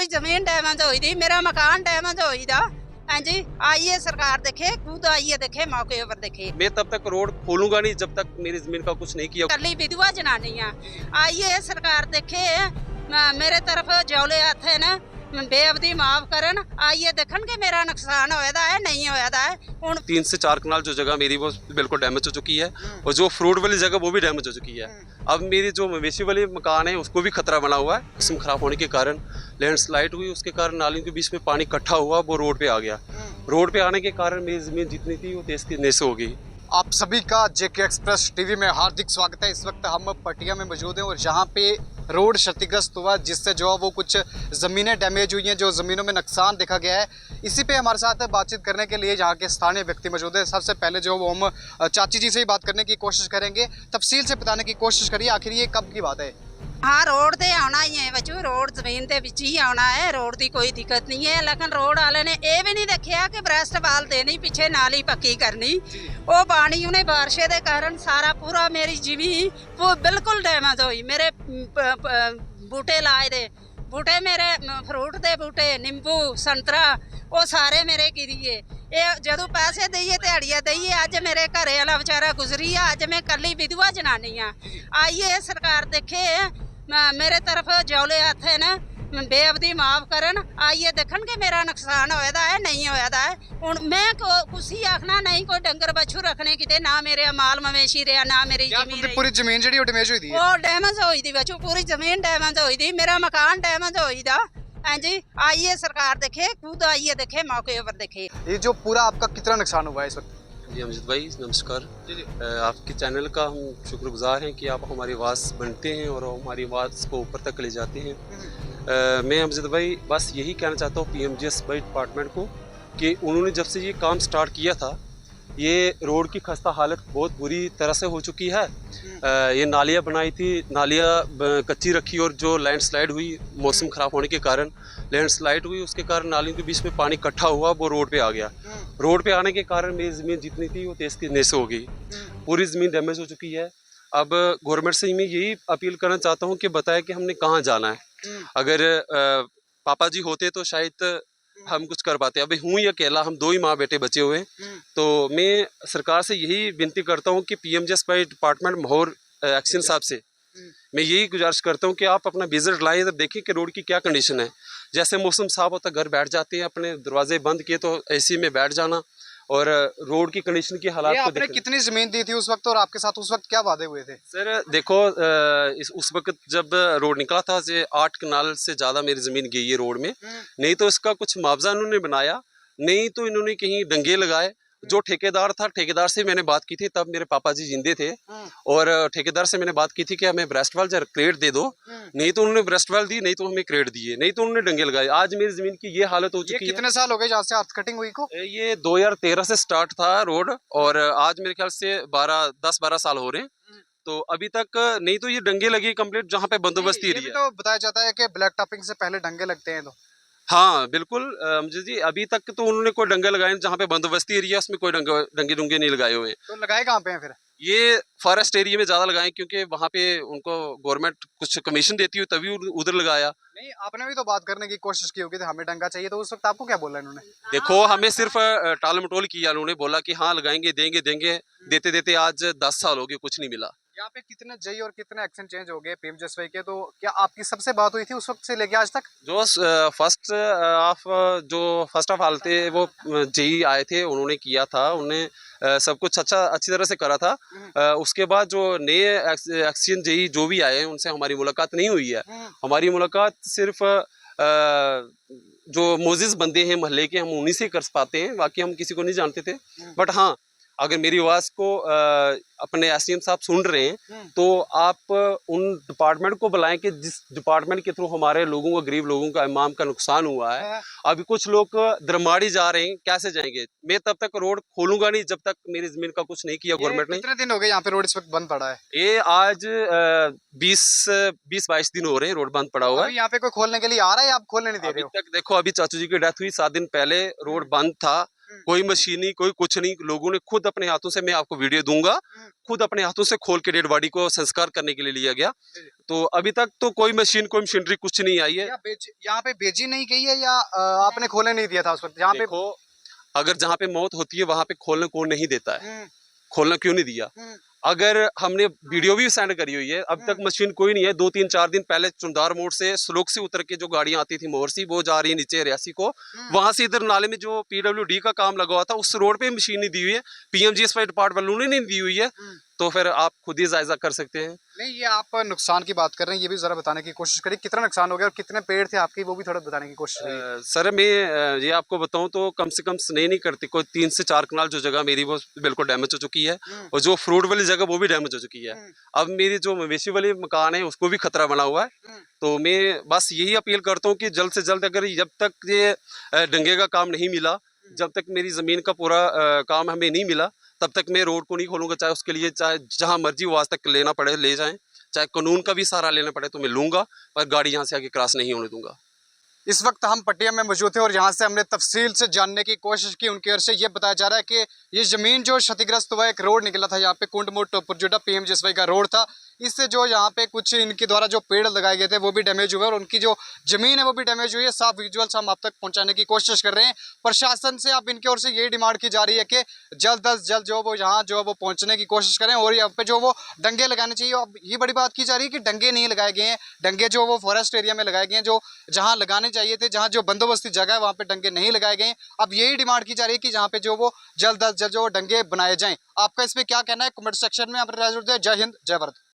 पूरी जमीन डैमेज हुई थी, मेरा मकान डैमेज हुई था। हाँ जी, आइए सरकार देखे, खुद आइए देखे, मौके पर देखे। मैं तब तक रोड खोलूंगा नहीं जब तक मेरी जमीन का कुछ नहीं किया। कली विधवा जनानियां आइए सरकार देखे, मेरे तरफ जौले हथ है ना, बेअबदी माफ करन, आइए देखन कि मेरा नुकसान होया है नहीं होया है। हुण 3 से 4 कनाल जो जगह मेरी वो बिल्कुल डैमेज हो चुकी है और जो फ्रूट वाली जगह वो भी डैमेज हो चुकी है। अब मेरी जो मवेशी वाली मकान है उसको भी खतरा बना हुआ है। मौसम खराब होने के कारण लैंडस्लाइड हुई, उसके कारण नालियों के बीच में पानी इकट्ठा हुआ, वो रोड पे आ गया। रोड पे आने के कारण मेरी जमीन जितनी थी वो तेज की नेसे हो गई। आप सभी का जेके एक्सप्रेस टीवी में हार्दिक स्वागत है। इस वक्त हम पटिया में मौजूद हैं और जहां पे रोड क्षतिग्रस्त हुआ, जिससे जो है वो कुछ ज़मीनें डैमेज हुई हैं, जो ज़मीनों में नुकसान देखा गया है। इसी पे हमारे साथ बातचीत करने के लिए यहाँ के स्थानीय व्यक्ति मौजूद है। सबसे पहले जो वो हम चाची जी से ही बात करने की कोशिश करेंगे, तफसील से बताने की कोशिश करिए आखिर ये कब की बात है। हाँ, रोड ते आना ही है बच्चों, रोड जमीन के विच ही आना है, रोड की कोई दिक्कत नहीं है। लेकिन रोड वाले ने यह भी नहीं देखा कि ब्रेस्ट बाल देनी, पीछे नाली पक्की करनी। वो पानी उन्हें बारिशे के कारण सारा पूरा मेरी जमीन वो बिल्कुल डैमेज हुई। मेरे बूटे लाए दे, बूटे मेरे फ्रूट के बूटे, नींबू संतरा, वो सारे मेरे गिरीए। ये जदों पैसे दईए दिहाड़ियां दईए, अज मेरे घरे वाला बेचारा गुजरी है, अज मैं कली विधवा जनानी हाँ। आइए सरकार देखे, मेरे तरफ जौले हथ है ना, बेअबदी माफ करन, आइए देखन कि मेरा नुकसान होया है नहीं होया है। हुण मैं कुछ ही आखना नहीं, कोई डंगर बछू रखने किते ना, मेरे माल मवेशी रहा ना, मेरी जमीन पूरी जमीन जी डैमेज हुई थी, वो डैमेज हुई थी बच्चों, पूरी जमीन डैमेज हुई थी, मेरा मकान डैमेज हुई था। हाँ जी, आइए सरकार देखे, खुद आइए देखे, मौके पर देखे। ये जो पूरा आपका कितना नुकसान हुआ है इस वक्त? जी अमजद भाई नमस्कार। आपके चैनल का हम शुक्रगुजार हैं कि आप हमारी आवाज़ बनते हैं और हमारी आवाज़ को ऊपर तक ले जाते हैं। मैं अमजद भाई बस यही कहना चाहता हूँ PMGSY डिपार्टमेंट को कि उन्होंने जब से ये काम स्टार्ट किया था, ये रोड की खस्ता हालत बहुत बुरी तरह से हो चुकी है। ये नालियाँ बनाई थी, नालियाँ कच्ची रखी और जो लैंडस्लाइड हुई, मौसम ख़राब होने के कारण लैंडस्लाइड हुई, उसके कारण नालियों के बीच में पानी इकट्ठा हुआ, वो रोड पे आ गया। रोड पे आने के कारण मेरी ज़मीन जितनी थी वो तेज़ की नेसे हो गई, पूरी ज़मीन डैमेज हो चुकी है। अब गवर्नमेंट से मैं यही अपील करना चाहता हूँ कि बताएं कि हमने कहाँ जाना है। अगर पापा जी होते तो शायद हम कुछ कर पाते। अभी हूँ ही अकेला, हम 2 ही माँ बेटे बचे हुए हैं। तो मैं सरकार से यही विनती करता हूँ कि PMGSY डिपार्टमेंट महोर एक्शन साहब से मैं यही गुजारिश करता हूँ कि आप अपना विजिट लाएं तो देखें कि रोड की क्या कंडीशन है। जैसे मौसम साफ होता घर बैठ जाते हैं, अपने दरवाजे बंद किए तो AC में बैठ जाना, और रोड की कंडीशन की हालात को आपने कितनी जमीन दी थी उस वक्त और आपके साथ उस वक्त क्या वादे हुए थे? सर देखो, उस वक्त जब रोड निकला था 8 कनाल से ज़्यादा मेरी ज़मीन गई है रोड में। नहीं तो इसका कुछ मुआवजा इन्होंने बनाया, नहीं तो इन्होंने कहीं दंगे लगाए। जो ठेकेदार था, ठेकेदार से मैंने बात की थी, तब मेरे पापा जी जिंदे थे, और ठेकेदार से मैंने बात की थी कि हमें ब्रेस्ट वाल क्रेडिट दे दो। नहीं तो उन्होंने ब्रेस्ट वाल दी, नहीं तो हमें क्रेडिट दिए, नहीं तो उन्होंने दंगे लगाए। आज मेरी जमीन की ये हालत हो चुकी है। कितने साल हो गए जहाँ से अर्थ कटिंग हुई को? ये 2013 से स्टार्ट था रोड, और आज मेरे ख्याल से 10-12 साल हो रहे हैं। तो अभी तक नहीं तो ये डंगे लगे कंप्लीट, जहाँ पे बंदोबस्ती रही है। तो बताया जाता है कि ब्लैक टॉपिंग से पहले डंगे लगते हैं। तो हाँ बिल्कुल अमजद जी, अभी तक तो उन्होंने कोई डंगे लगाए, जहाँ पे बंदोबस्ती एरिया उसमें कोई डंगे डुंगे नहीं लगाए हुए हैं। तो लगाए कहाँ पे हैं फिर? ये फॉरेस्ट एरिया में ज़्यादा लगाए, क्योंकि वहाँ पे उनको गवर्नमेंट कुछ कमीशन देती हुई तभी उधर लगाया। नहीं, आपने भी तो बात करने की कोशिश की होगी, हमें डंगा चाहिए, तो उस वक्त आपको क्या बोला इन्होंने? देखो, हमें सिर्फ टाल मटोल किया, उन्होंने बोला कि हाँ लगाएंगे, देंगे देंगे, देते देते आज 10 साल हो गए, कुछ नहीं मिला। यहाँ पे कितने जई और कितने एक्शन चेंज हो गए PMGSY के, तो क्या आपकी सबसे बात हुई थी उस वक्त से लेके आज तक? जो फर्स्ट ऑफ ऑल थे वो जेई आए थे, उन्होंने किया था, उन्होंने सब कुछ अच्छी तरह से करा था। उसके बाद जो नए एक्शन जेई जो भी आए हैं उनसे हमारी मुलाकात नहीं हुई है। हमारी मुलाकात सिर्फ जो मोजिज़ बंदे हैं महल्ले के, हम उन्हीं से कर पाते हैं, बाकी हम किसी को नहीं जानते थे। बट हाँ, अगर मेरी आवाज़ को अपने SDM साहब सुन रहे हैं तो आप उन डिपार्टमेंट को बुलाएं कि जिस डिपार्टमेंट के थ्रू हमारे लोगों को, गरीब लोगों का इमाम का नुकसान हुआ है। अभी कुछ लोग दरमाड़ी जा रहे हैं, कैसे जाएंगे? मैं तब तक रोड खोलूंगा नहीं जब तक मेरी जमीन का कुछ नहीं किया गवर्नमेंट ने। कितने दिन हो गए यहाँ पे रोड इस वक्त बंद पड़ा है? ये आज 20-22 दिन हो रहे हैं रोड बंद पड़ा हुआ है। यहाँ पे कोई खोलने के लिए आ रहा है या आप खोलने नहीं दे रहे हो? अभी तक देखो, अभी चाचू जी की डेथ हुई 7 दिन पहले, रोड बंद था। कोई मशीनी कोई कुछ नहीं, लोगों ने खुद अपने हाथों से, मैं आपको वीडियो दूंगा, खुद अपने हाथों से खोल के डेड बॉडी को संस्कार करने के लिए लिया गया। तो अभी तक तो कोई मशीन कोई मशीनरी कुछ नहीं आई है। यहाँ पे भेजी नहीं गई है या आपने खोलने नहीं दिया था उस वक्त? यहाँ पे देखो, अगर जहाँ पे मौत होती है वहां पे खोलने कौन नहीं देता है, खोलना क्यों नहीं दिया? अगर हमने वीडियो भी सेंड करी हुई है, अब तक मशीन कोई नहीं है। 2-3-4 दिन पहले चुंदार मोड़ से स्लोक से उतर के जो गाड़ियां आती थी मोरसी, वो जा रही है नीचे रियासी को, वहां से इधर नाले में जो पीडब्ल्यूडी का काम लगा हुआ था उस रोड पे मशीन नहीं दी हुई है, पीएमजीएसवाई डिपार्टमेंट वालों ने नहीं दी हुई है। तो फिर आप खुद ही जायजा कर सकते हैं। नहीं, ये आप नुकसान की बात कर रहे हैं, ये भी जरा बताने की कोशिश करिए, कितना नुकसान हो गया और कितने पेड़ थे आपके, वो भी थोड़ा बताने की कोशिश करिए। सर मैं ये आपको बताऊं तो कम से कम स्ने नहीं करती, कोई 3 से 4 कनाल जो जगह मेरी वो बिल्कुल डैमेज हो चुकी है, और जो फ्रूट वाली जगह वो भी डैमेज हो चुकी है। अब मेरी जो मवेशी वाली मकान है उसको भी खतरा बना हुआ है। तो मैं बस यही अपील करता हूँ कि जल्द से जल्द, अगर जब तक ये डंगे का काम नहीं मिला, जब तक मेरी ज़मीन का पूरा काम हमें नहीं मिला, तब तक मैं रोड को नहीं खोलूंगा। चाहे उसके लिए चाहे जहां मर्जी वो आज तक लेना पड़े ले जाएं, चाहे कानून का भी सहारा लेना पड़े तो मैं लूंगा, पर गाड़ी यहाँ से आगे क्रॉस नहीं होने दूंगा। इस वक्त हम पटिया में मौजूद थे और यहाँ से हमने तफसील से जानने की कोशिश की। उनकी ओर से ये बताया जा रहा है कि ये ज़मीन जो क्षतिग्रस्त हुआ, एक रोड निकला था यहाँ पे कुंड मोड़ टोपरजुडा पीएमजीएसवाई का रोड था, इससे जो यहाँ पे कुछ इनके द्वारा जो पेड़ लगाए गए थे वो भी डैमेज हुए और उनकी जो ज़मीन है वो भी डैमेज हुई है। साफ विजुअल्स हम आप तक पहुँचाने की कोशिश कर रहे हैं। प्रशासन से अब इनकी ओर से यही डिमांड की जा रही है कि जल्द अज जल्द जो वो यहाँ जो है वो पहुँचने की कोशिश करें और यहाँ पे जो वो डंगे लगाने चाहिए। अब ये बड़ी बात की जा रही है कि डंगे नहीं लगाए गए हैं, डंगे जो वो फॉरेस्ट एरिया में लगाए गए हैं, जो जहाँ लगाने चाहिए थे, जहाँ जो बंदोबस्ती जगह है वहाँ पे डंगे नहीं लगाए गए हैं। अब यही डिमांड की जा रही है कि जहाँ पे जो वो जल्द अज जल्द जो डंगे बनाए जाएं। आपका इस पर क्या कहना है? कमेंट सेक्शन में आप जय हिंद जय भारत।